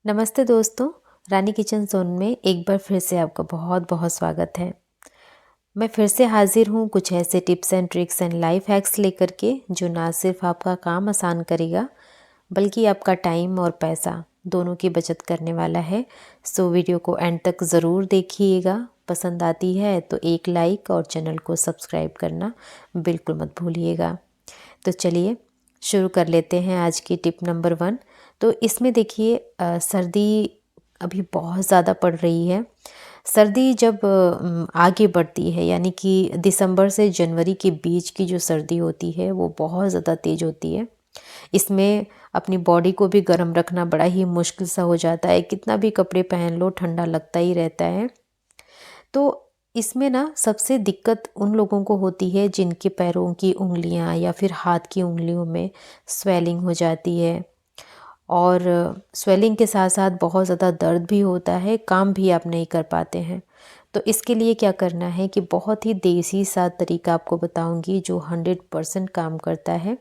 नमस्ते दोस्तों, रानी kitchen zone में एक बार फिर से आपका बहुत बहुत स्वागत है। मैं फिर से हाजिर हूँ कुछ ऐसे tips and tricks and life hacks लेकर के जो ना सिर्फ आपका काम आसान करेगा बल्कि आपका टाइम और पैसा दोनों की बचत करने वाला है। सो वीडियो को एंड तक ज़रूर देखिएगा। पसंद आती है तो एक लाइक और चैनल को सब्सक्राइब करना बिल्कुल मत भूलिएगा। तो चलिए शुरू कर लेते हैं आज की टिप नंबर 1। तो इसमें देखिए सर्दी अभी बहुत ज़्यादा पड़ रही है। सर्दी जब आगे बढ़ती है यानी कि दिसंबर से जनवरी के बीच की जो सर्दी होती है वो बहुत ज़्यादा तेज़ होती है। इसमें अपनी बॉडी को भी गर्म रखना बड़ा ही मुश्किल सा हो जाता है। कितना भी कपड़े पहन लो ठंडा लगता ही रहता है। तो इसमें ना सबसे दिक्कत उन लोगों को होती है जिनके पैरों की उंगलियां या फिर हाथ की उंगलियों में स्वेलिंग हो जाती है और स्वेलिंग के साथ साथ बहुत ज़्यादा दर्द भी होता है, काम भी आप नहीं कर पाते हैं। तो इसके लिए क्या करना है कि बहुत ही देसी सा तरीका आपको बताऊंगी जो 100% काम करता है।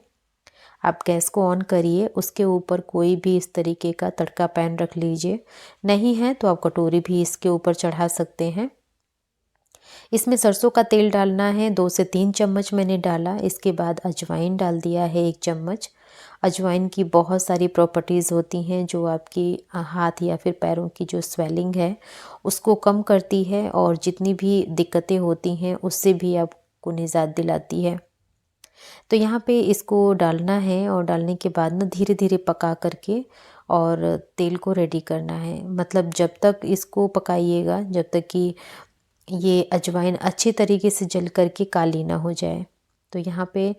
आप गैस को ऑन करिए, उसके ऊपर कोई भी इस तरीके का तड़का पैन रख लीजिए। नहीं है तो आप कटोरी भी इसके ऊपर चढ़ा सकते हैं। इसमें सरसों का तेल डालना है, 2 से 3 चम्मच मैंने डाला। इसके बाद अजवाइन डाल दिया है 1 चम्मच। अजवाइन की बहुत सारी प्रॉपर्टीज़ होती हैं जो आपकी हाथ या फिर पैरों की जो स्वेलिंग है उसको कम करती है और जितनी भी दिक्कतें होती हैं उससे भी आपको निजात दिलाती है। तो यहाँ पे इसको डालना है और डालने के बाद ना धीरे धीरे पका करके और तेल को रेडी करना है। मतलब जब तक इसको पकाइएगा जब तक कि ये अजवाइन अच्छी तरीके से जल करके काली ना हो जाए। तो यहाँ पे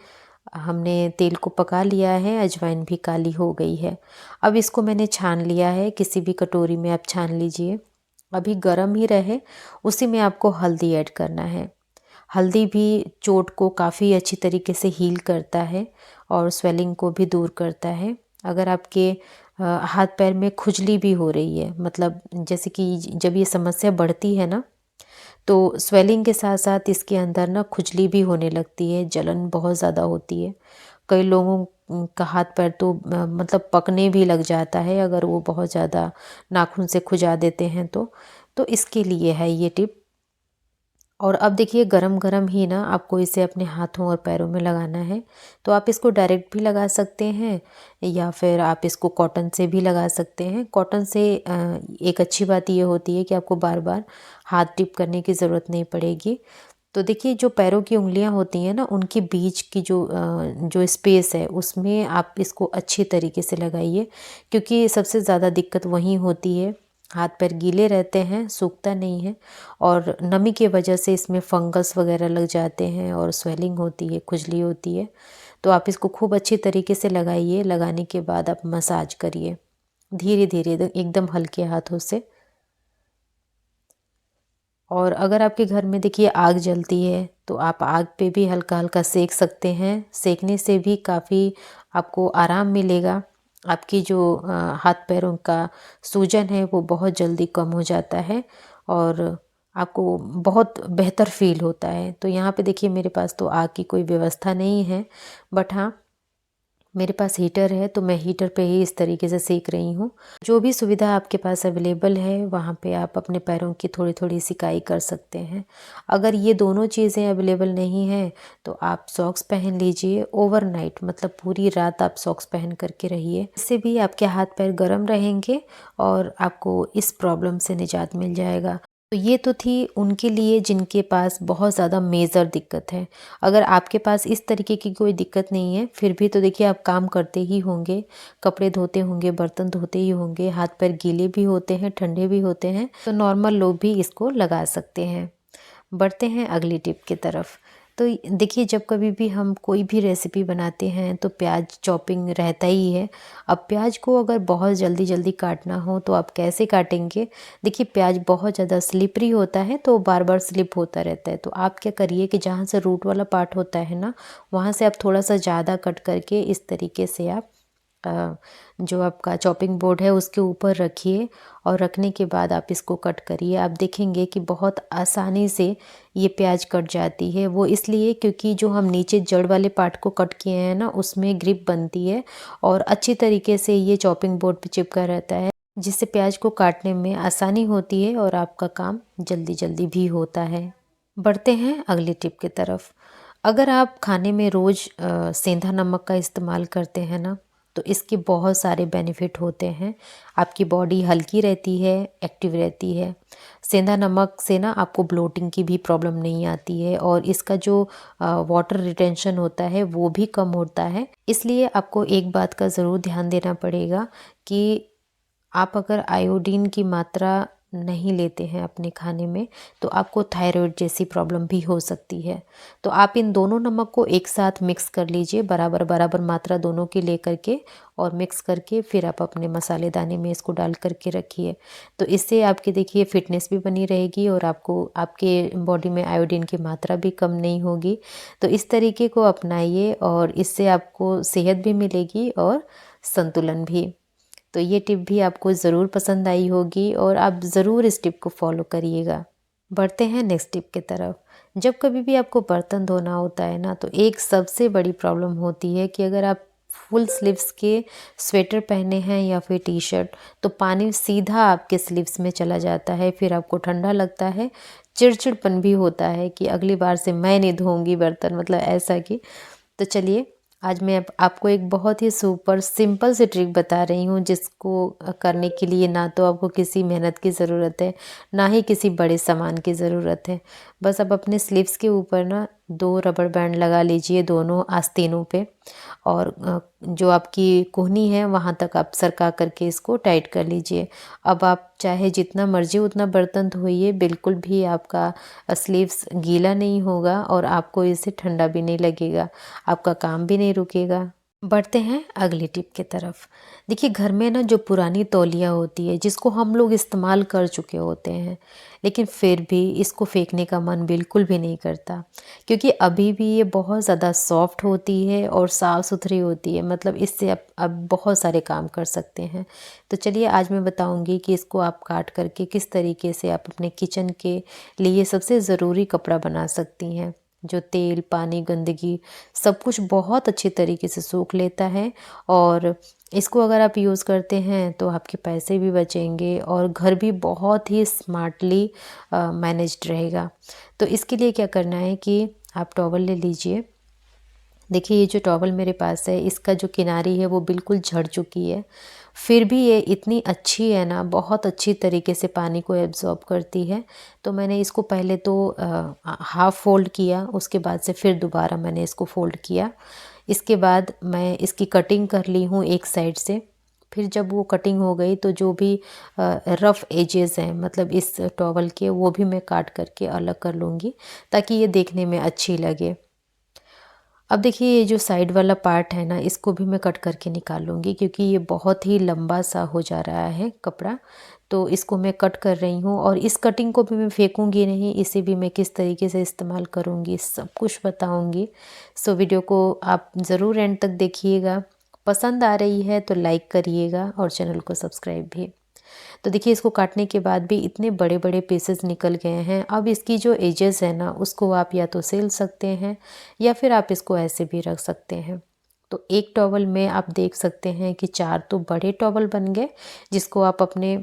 हमने तेल को पका लिया है, अजवाइन भी काली हो गई है। अब इसको मैंने छान लिया है, किसी भी कटोरी में आप छान लीजिए। अभी गरम ही रहे, उसी में आपको हल्दी ऐड करना है। हल्दी भी चोट को काफ़ी अच्छी तरीके से हील करता है और स्वेलिंग को भी दूर करता है। अगर आपके हाथ पैर में खुजली भी हो रही है, मतलब जैसे कि जब ये समस्या बढ़ती है ना तो स्वेलिंग के साथ साथ इसके अंदर ना खुजली भी होने लगती है, जलन बहुत ज़्यादा होती है। कई लोगों का हाथ पैर तो मतलब पकने भी लग जाता है अगर वो बहुत ज़्यादा नाखून से खुजा देते हैं तो इसके लिए है ये टिप। और अब देखिए गरम गरम ही ना आपको इसे अपने हाथों और पैरों में लगाना है। तो आप इसको डायरेक्ट भी लगा सकते हैं या फिर आप इसको कॉटन से भी लगा सकते हैं। कॉटन से एक अच्छी बात ये होती है कि आपको बार बार हाथ डिप करने की ज़रूरत नहीं पड़ेगी। तो देखिए जो पैरों की उंगलियां होती हैं ना उनके बीच की जो स्पेस है उसमें आप इसको अच्छी तरीके से लगाइए, क्योंकि सबसे ज़्यादा दिक्कत वहीं होती है। हाथ पैर गीले रहते हैं, सूखता नहीं है और नमी की वजह से इसमें फंगस वगैरह लग जाते हैं और स्वेलिंग होती है, खुजली होती है। तो आप इसको खूब अच्छी तरीके से लगाइए। लगाने के बाद आप मसाज करिए धीरे धीरे एकदम हल्के हाथों से। और अगर आपके घर में देखिए आग जलती है तो आप आग पे भी हल्का हल्का सेक सकते हैं। सेकने से भी काफ़ी आपको आराम मिलेगा। आपकी जो हाथ पैरों का सूजन है वो बहुत जल्दी कम हो जाता है और आपको बहुत बेहतर फील होता है। तो यहाँ पे देखिए मेरे पास तो आग की कोई व्यवस्था नहीं है, बट हाँ मेरे पास हीटर है तो मैं हीटर पे ही इस तरीके से सेक रही हूँ। जो भी सुविधा आपके पास अवेलेबल है वहाँ पे आप अपने पैरों की थोड़ी थोड़ी सिकाई कर सकते हैं। अगर ये दोनों चीज़ें अवेलेबल नहीं हैं तो आप सॉक्स पहन लीजिए ओवरनाइट, मतलब पूरी रात आप सॉक्स पहन करके रहिए। इससे भी आपके हाथ पैर गर्म रहेंगे और आपको इस प्रॉब्लम से निजात मिल जाएगा। तो ये तो थी उनके लिए जिनके पास बहुत ज़्यादा मेजर दिक्कत है। अगर आपके पास इस तरीके की कोई दिक्कत नहीं है फिर भी तो देखिए आप काम करते ही होंगे, कपड़े धोते होंगे, बर्तन धोते ही होंगे, हाथ पैर गीले भी होते हैं, ठंडे भी होते हैं, तो नॉर्मल लोग भी इसको लगा सकते हैं। बढ़ते हैं अगली टिप की तरफ। तो देखिए जब कभी भी हम कोई भी रेसिपी बनाते हैं तो प्याज चॉपिंग रहता ही है। अब प्याज को अगर बहुत जल्दी जल्दी काटना हो तो आप कैसे काटेंगे? देखिए प्याज बहुत ज़्यादा स्लिपरी होता है तो बार बार स्लिप होता रहता है। तो आप क्या करिए कि जहाँ से रूट वाला पार्ट होता है ना वहाँ से आप थोड़ा सा ज़्यादा कट करके इस तरीके से आप जो आपका चॉपिंग बोर्ड है उसके ऊपर रखिए और रखने के बाद आप इसको कट करिए। आप देखेंगे कि बहुत आसानी से ये प्याज कट जाती है। वो इसलिए क्योंकि जो हम नीचे जड़ वाले पार्ट को कट किए हैं ना उसमें ग्रिप बनती है और अच्छी तरीके से ये चॉपिंग बोर्ड पे चिपका रहता है। जिससे प्याज को काटने में आसानी होती है और आपका काम जल्दी जल्दी भी होता है। बढ़ते हैं अगली टिप की तरफ। अगर आप खाने में रोज़ सेंधा नमक का इस्तेमाल करते हैं ना, तो इसके बहुत सारे बेनिफिट होते हैं। आपकी बॉडी हल्की रहती है, एक्टिव रहती है। सेंधा नमक से ना आपको ब्लोटिंग की भी प्रॉब्लम नहीं आती है और इसका जो वाटर रिटेंशन होता है वो भी कम होता है। इसलिए आपको एक बात का ज़रूर ध्यान देना पड़ेगा कि आप अगर आयोडीन की मात्रा नहीं लेते हैं अपने खाने में, तो आपको थायराइड जैसी प्रॉब्लम भी हो सकती है। तो आप इन दोनों नमक को एक साथ मिक्स कर लीजिए, बराबर बराबर मात्रा दोनों की ले करके और मिक्स करके फिर आप अपने मसालेदाने में इसको डाल करके रखिए। तो इससे आपकी देखिए फिटनेस भी बनी रहेगी और आपको आपके बॉडी में आयोडीन की मात्रा भी कम नहीं होगी। तो इस तरीके को अपनाइए और इससे आपको सेहत भी मिलेगी और संतुलन भी। तो ये टिप भी आपको ज़रूर पसंद आई होगी और आप ज़रूर इस टिप को फॉलो करिएगा। बढ़ते हैं नेक्स्ट टिप की तरफ। जब कभी भी आपको बर्तन धोना होता है ना, तो एक सबसे बड़ी प्रॉब्लम होती है कि अगर आप फुल स्लीव्स के स्वेटर पहने हैं या फिर टी शर्ट, तो पानी सीधा आपके स्लीव्स में चला जाता है। फिर आपको ठंडा लगता है, चिड़चिड़पन भी होता है कि अगली बार से मैं नहीं धोऊंगी बर्तन, मतलब ऐसा कि। तो चलिए, आज मैं आपको एक बहुत ही सुपर सिंपल सी ट्रिक बता रही हूँ, जिसको करने के लिए ना तो आपको किसी मेहनत की ज़रूरत है, ना ही किसी बड़े सामान की ज़रूरत है। बस आप अपने स्लीव्स के ऊपर ना 2 रबड़ बैंड लगा लीजिए दोनों आस्तीनों पे और जो आपकी कोहनी है वहाँ तक आप सरका करके इसको टाइट कर लीजिए। अब आप चाहे जितना मर्जी उतना बर्तन धोइए, बिल्कुल भी आपका स्लीव्स गीला नहीं होगा और आपको इससे ठंडा भी नहीं लगेगा, आपका काम भी नहीं रुकेगा। बढ़ते हैं अगली टिप की तरफ। देखिए, घर में ना जो पुरानी तौलिया होती है, जिसको हम लोग इस्तेमाल कर चुके होते हैं, लेकिन फिर भी इसको फेंकने का मन बिल्कुल भी नहीं करता, क्योंकि अभी भी ये बहुत ज़्यादा सॉफ्ट होती है और साफ़ सुथरी होती है। मतलब इससे आप बहुत सारे काम कर सकते हैं। तो चलिए, आज मैं बताऊंगी कि इसको आप काट करके किस तरीके से आप अपने किचन के लिए सबसे ज़रूरी कपड़ा बना सकती हैं, जो तेल, पानी, गंदगी सब कुछ बहुत अच्छी तरीके से सोख लेता है। और इसको अगर आप यूज़ करते हैं तो आपके पैसे भी बचेंगे और घर भी बहुत ही स्मार्टली मैनेज्ड रहेगा। तो इसके लिए क्या करना है कि आप टॉवल ले लीजिए। देखिए, ये जो टॉवल मेरे पास है, इसका जो किनारी है वो बिल्कुल झड़ चुकी है, फिर भी ये इतनी अच्छी है ना, बहुत अच्छी तरीके से पानी को एब्ज़ॉर्ब करती है। तो मैंने इसको पहले तो हाफ़ फ़ोल्ड किया, उसके बाद से फिर दोबारा मैंने इसको फ़ोल्ड किया। इसके बाद मैं इसकी कटिंग कर ली हूँ एक साइड से। फिर जब वो कटिंग हो गई तो जो भी रफ़ एजेस हैं, मतलब इस टॉवल के, वो भी मैं काट करके अलग कर लूँगी, ताकि ये देखने में अच्छी लगे। अब देखिए, ये जो साइड वाला पार्ट है ना, इसको भी मैं कट करके निकाल लूँगी, क्योंकि ये बहुत ही लंबा सा हो जा रहा है कपड़ा। तो इसको मैं कट कर रही हूँ और इस कटिंग को भी मैं फेंकूँगी नहीं, इसे भी मैं किस तरीके से इस्तेमाल करूँगी सब कुछ बताऊँगी। सो वीडियो को आप ज़रूर एंड तक देखिएगा। पसंद आ रही है तो लाइक करिएगा और चैनल को सब्सक्राइब भी। तो देखिए, इसको काटने के बाद भी इतने बड़े बड़े पीसेस निकल गए हैं। अब इसकी जो एजेस है ना, उसको आप या तो सिल सकते हैं या फिर आप इसको ऐसे भी रख सकते हैं। तो एक टॉवल में आप देख सकते हैं कि 4 तो बड़े टॉवल बन गए, जिसको आप अपने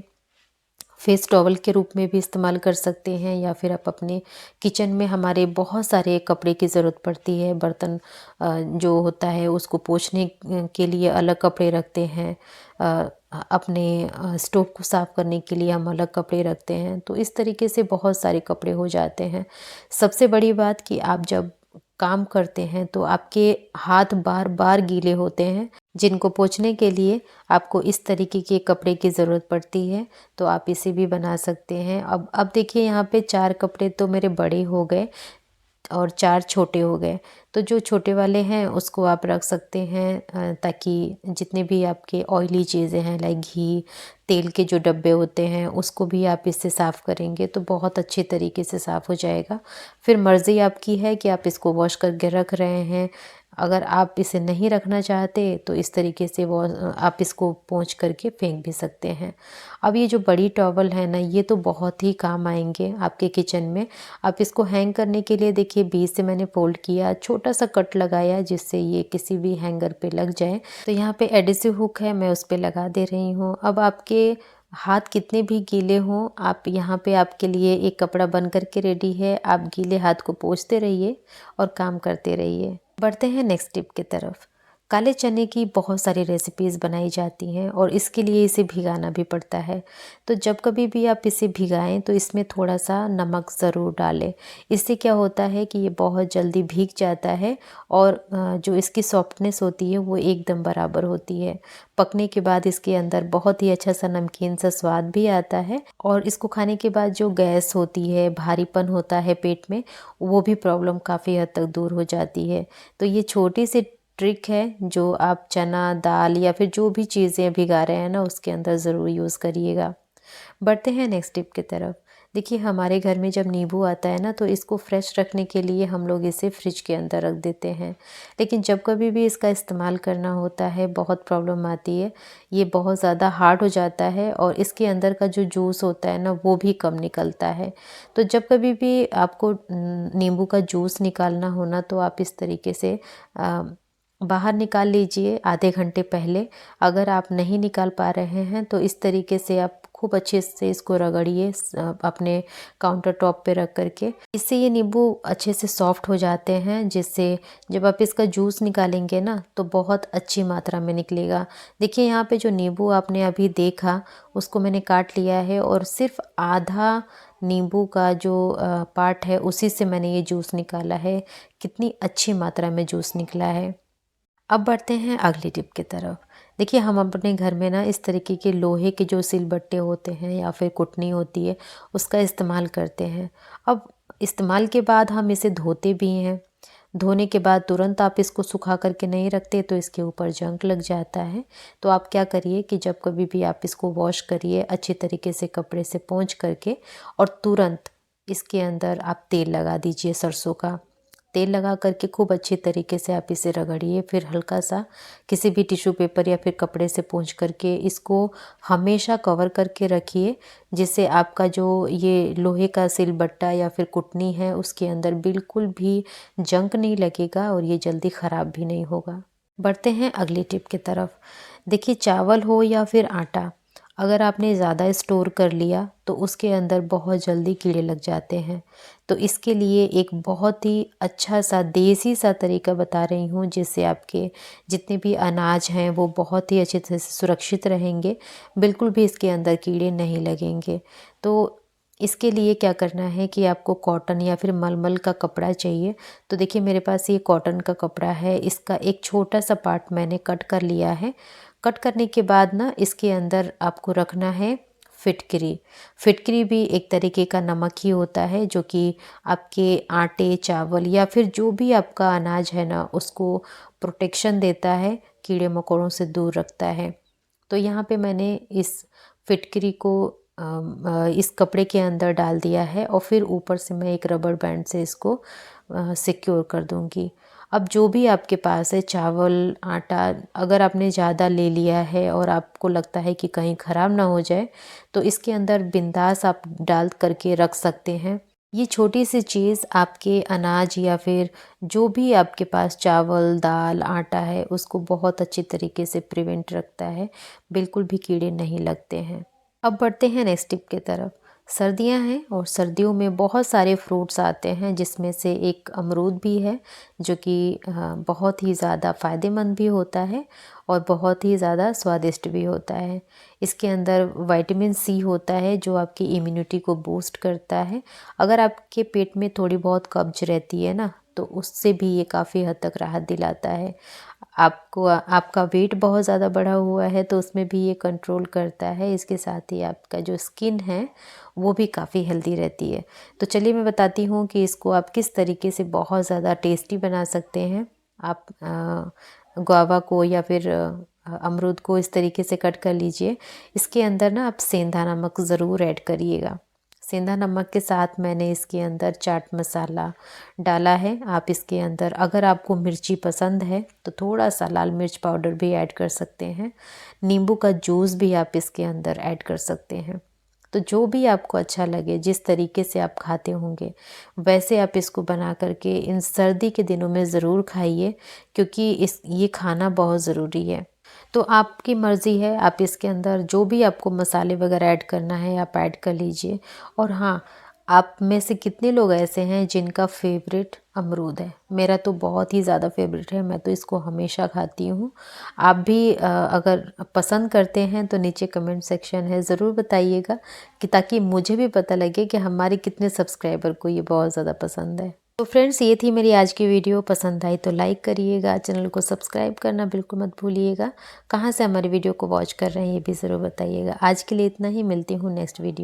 फेस टॉवल के रूप में भी इस्तेमाल कर सकते हैं, या फिर आप अपने किचन में, हमारे बहुत सारे कपड़े की ज़रूरत पड़ती है। बर्तन जो होता है उसको पोंछने के लिए अलग कपड़े रखते हैं, अपने स्टोव को साफ़ करने के लिए हम अलग कपड़े रखते हैं। तो इस तरीके से बहुत सारे कपड़े हो जाते हैं। सबसे बड़ी बात कि आप जब काम करते हैं तो आपके हाथ बार बार गीले होते हैं, जिनको पोंछने के लिए आपको इस तरीके के कपड़े की ज़रूरत पड़ती है। तो आप इसे भी बना सकते हैं। अब देखिए, यहाँ पे 4 कपड़े तो मेरे बड़े हो गए और 4 छोटे हो गए। तो जो छोटे वाले हैं उसको आप रख सकते हैं, ताकि जितने भी आपके ऑयली चीज़ें हैं, लाइक घी, तेल के जो डब्बे होते हैं, उसको भी आप इससे साफ़ करेंगे तो बहुत अच्छे तरीके से साफ़ हो जाएगा। फिर मर्ज़ी आपकी है कि आप इसको वॉश करके रख रहे हैं। अगर आप इसे नहीं रखना चाहते तो इस तरीके से वो आप इसको पोंछ करके फेंक भी सकते हैं। अब ये जो बड़ी टॉवल है ना, ये तो बहुत ही काम आएंगे आपके किचन में। आप इसको हैंग करने के लिए देखिए, बीच से मैंने फोल्ड किया, छोटा सा कट लगाया जिससे ये किसी भी हैंगर पे लग जाए। तो यहाँ पे एडिसिव हुक है, मैं उस पर लगा दे रही हूँ। अब आपके हाथ कितने भी गीले हों, आप यहाँ पे आपके लिए एक कपड़ा बन कर के रेडी है। आप गीले हाथ को पोंछते रहिए और काम करते रहिए। बढ़ते हैं नेक्स्ट टिप की तरफ। काले चने की बहुत सारी रेसिपीज़ बनाई जाती हैं और इसके लिए इसे भिगाना भी पड़ता है। तो जब कभी भी आप इसे भिगाएं तो इसमें थोड़ा सा नमक ज़रूर डालें। इससे क्या होता है कि ये बहुत जल्दी भीग जाता है और जो इसकी सॉफ्टनेस होती है वो एकदम बराबर होती है। पकने के बाद इसके अंदर बहुत ही अच्छा सा नमकीन सा स्वाद भी आता है और इसको खाने के बाद जो गैस होती है, भारीपन होता है पेट में, वो भी प्रॉब्लम काफ़ी हद तक दूर हो जाती है। तो ये छोटी सी ट्रिक है जो आप चना, दाल या फिर जो भी चीज़ें भिगा रहे हैं ना उसके अंदर ज़रूर यूज़ करिएगा। बढ़ते हैं नेक्स्ट टिप की तरफ। देखिए हमारे घर में जब नींबू आता है ना तो इसको फ्रेश रखने के लिए हम लोग इसे फ्रिज के अंदर रख देते हैं, लेकिन जब कभी भी इसका इस्तेमाल करना होता है बहुत प्रॉब्लम आती है। ये बहुत ज़्यादा हार्ड हो जाता है और इसके अंदर का जो जूस होता है ना वो भी कम निकलता है। तो जब कभी भी आपको नींबू का जूस निकालना हो ना तो आप इस तरीके से बाहर निकाल लीजिए आधे घंटे पहले। अगर आप नहीं निकाल पा रहे हैं तो इस तरीके से आप खूब अच्छे से इसको रगड़िए अपने काउंटर टॉप पे रख करके। इससे ये नींबू अच्छे से सॉफ्ट हो जाते हैं, जिससे जब आप इसका जूस निकालेंगे ना तो बहुत अच्छी मात्रा में निकलेगा। देखिए यहाँ पे जो नींबू आपने अभी देखा उसको मैंने काट लिया है और सिर्फ आधा नींबू का जो पार्ट है उसी से मैंने ये जूस निकाला है। कितनी अच्छी मात्रा में जूस निकला है। अब बढ़ते हैं अगली टिप की तरफ। देखिए हम अपने घर में ना इस तरीके के लोहे के जो सिलबट्टे होते हैं या फिर कुटनी होती है उसका इस्तेमाल करते हैं। अब इस्तेमाल के बाद हम इसे धोते भी हैं। धोने के बाद तुरंत आप इसको सुखा करके नहीं रखते तो इसके ऊपर जंग लग जाता है। तो आप क्या करिए कि जब कभी भी आप इसको वॉश करिए अच्छी तरीके से कपड़े से पोंछ करके और तुरंत इसके अंदर आप तेल लगा दीजिए। सरसों का तेल लगा करके खूब अच्छी तरीके से आप इसे रगड़िए। फिर हल्का सा किसी भी टिश्यू पेपर या फिर कपड़े से पोंछ करके इसको हमेशा कवर करके रखिए, जिससे आपका जो ये लोहे का सिलबट्टा या फिर कुटनी है उसके अंदर बिल्कुल भी जंग नहीं लगेगा और ये जल्दी ख़राब भी नहीं होगा। बढ़ते हैं अगली टिप की तरफ। देखिए चावल हो या फिर आटा, अगर आपने ज़्यादा स्टोर कर लिया तो उसके अंदर बहुत जल्दी कीड़े लग जाते हैं। तो इसके लिए एक बहुत ही अच्छा सा देसी सा तरीका बता रही हूँ, जिससे आपके जितने भी अनाज हैं वो बहुत ही अच्छे से सुरक्षित रहेंगे। बिल्कुल भी इसके अंदर कीड़े नहीं लगेंगे। तो इसके लिए क्या करना है कि आपको कॉटन या फिर मलमल का कपड़ा चाहिए। तो देखिए मेरे पास ये कॉटन का कपड़ा है। इसका एक छोटा सा पार्ट मैंने कट कर लिया है। कट करने के बाद ना इसके अंदर आपको रखना है फिटकरी। फिटकरी भी एक तरीके का नमक ही होता है जो कि आपके आटे, चावल या फिर जो भी आपका अनाज है ना उसको प्रोटेक्शन देता है, कीड़े मकोड़ों से दूर रखता है। तो यहाँ पे मैंने इस फिटकरी को इस कपड़े के अंदर डाल दिया है और फिर ऊपर से मैं एक रबर बैंड से इसको सिक्योर कर दूँगी। अब जो भी आपके पास है चावल, आटा, अगर आपने ज़्यादा ले लिया है और आपको लगता है कि कहीं ख़राब ना हो जाए तो इसके अंदर बिंदास आप डाल करके रख सकते हैं। ये छोटी सी चीज़ आपके अनाज या फिर जो भी आपके पास चावल, दाल, आटा है उसको बहुत अच्छी तरीके से प्रिवेंट रखता है। बिल्कुल भी कीड़े नहीं लगते हैं। अब बढ़ते हैं नेक्स्ट टिप की तरफ। सर्दियां हैं और सर्दियों में बहुत सारे फ्रूट्स आते हैं, जिसमें से एक अमरूद भी है जो कि बहुत ही ज़्यादा फ़ायदेमंद भी होता है और बहुत ही ज़्यादा स्वादिष्ट भी होता है। इसके अंदर विटामिन सी होता है जो आपकी इम्यूनिटी को बूस्ट करता है। अगर आपके पेट में थोड़ी बहुत कब्ज रहती है ना तो उससे भी ये काफ़ी हद तक राहत दिलाता है। आपको आपका वेट बहुत ज़्यादा बढ़ा हुआ है तो उसमें भी ये कंट्रोल करता है। इसके साथ ही आपका जो स्किन है वो भी काफ़ी हेल्दी रहती है। तो चलिए मैं बताती हूँ कि इसको आप किस तरीके से बहुत ज़्यादा टेस्टी बना सकते हैं। आप गुआवा को या फिर अमरूद को इस तरीके से कट कर लीजिए। इसके अंदर ना आप सेंधा नमक ज़रूर ऐड करिएगा। सेंधा नमक के साथ मैंने इसके अंदर चाट मसाला डाला है। आप इसके अंदर अगर आपको मिर्ची पसंद है तो थोड़ा सा लाल मिर्च पाउडर भी ऐड कर सकते हैं। नींबू का जूस भी आप इसके अंदर ऐड कर सकते हैं। तो जो भी आपको अच्छा लगे, जिस तरीके से आप खाते होंगे वैसे आप इसको बना करके इन सर्दी के दिनों में ज़रूर खाइए, क्योंकि ये खाना बहुत ज़रूरी है। तो आपकी मर्ज़ी है, आप इसके अंदर जो भी आपको मसाले वगैरह ऐड करना है आप ऐड कर लीजिए। और हाँ, आप में से कितने लोग ऐसे हैं जिनका फेवरेट अमरूद है? मेरा तो बहुत ही ज़्यादा फेवरेट है, मैं तो इसको हमेशा खाती हूँ। आप भी अगर पसंद करते हैं तो नीचे कमेंट सेक्शन है, ज़रूर बताइएगा कि ताकि मुझे भी पता लगे कि हमारे कितने सब्सक्राइबर को ये बहुत ज़्यादा पसंद है। तो फ्रेंड्स, ये थी मेरी आज की वीडियो। पसंद आई तो लाइक करिएगा, चैनल को सब्सक्राइब करना बिल्कुल मत भूलिएगा। कहाँ से हमारी वीडियो को वॉच कर रहे हैं ये भी ज़रूर बताइएगा। आज के लिए इतना ही, मिलती हूँ नेक्स्ट वीडियो।